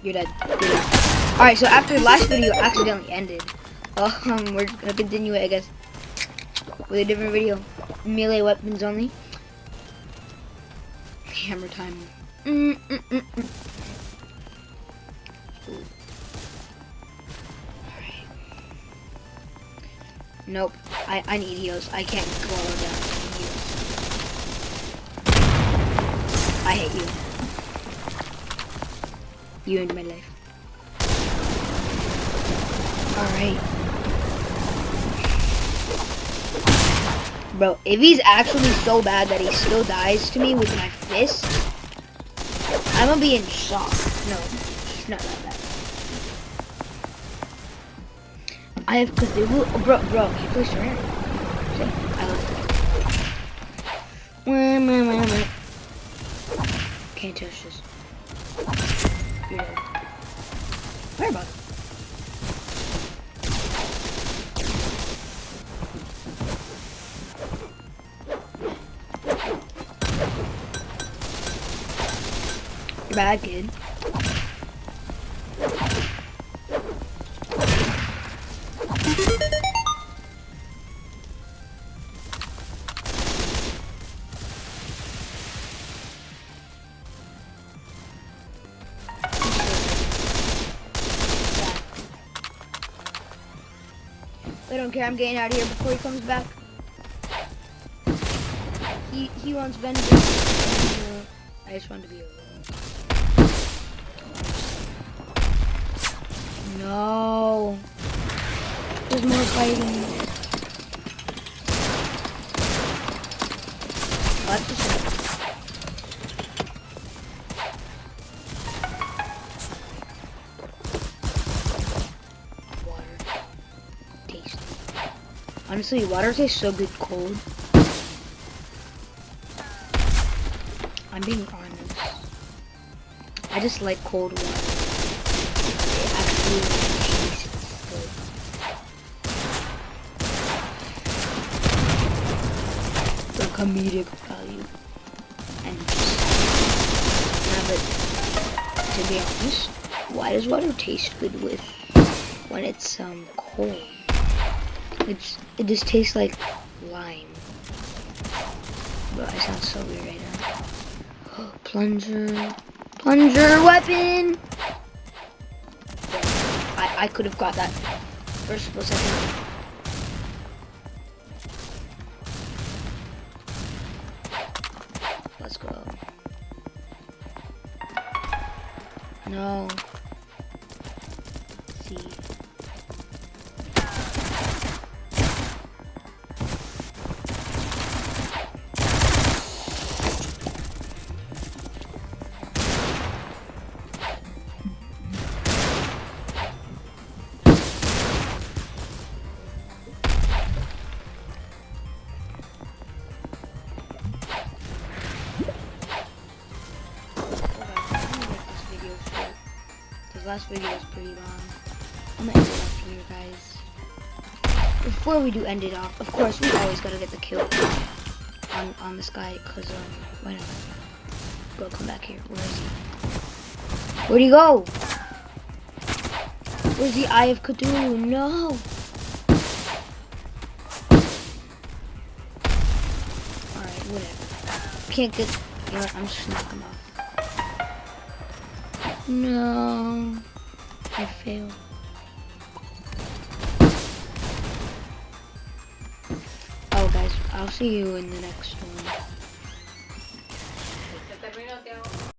You're dead. You're dead. Alright, so after the last video accidentally ended, we're gonna continue it, I guess, with a different video. Melee weapons only. Hammer time. Alright. Nope. I need heals. I can't go all down. I hate you. You ended my life. Alright. Bro, if he's actually so bad that he still dies to me with my fist, I'm gonna be in shock. No, he's not that bad. I have Cthulhu. Oh, bro, he plays Terraria. See? I love it. Can't touch this. You're dead. Where about it? You're bad, kid. I don't care, I'm getting out of here before he comes back. He wants vengeance. I just want to be alone. No. There's more fighting. What is it? Honestly, water tastes so good cold. I'm being honest. I just like cold water. It actually tastes good. The comedic value. And just to be honest, why does water taste good when it's cold? It just tastes like lime. Bro, I sound so weird right now. Plunger weapon. I could have got that first split second. Let's go. No. Let's see. Last video was pretty long. I'm gonna end it off here, guys. Before we do end it off, of course, we always gotta get the kill on this guy, cause why not? Bro, come back here. Where is he? Where'd he go? Where's the Eye of Cthulhu? No. All right, whatever. Can't get. You know what? I'm just gonna knock him off. No, I failed. Oh, guys, I'll see you in the next one.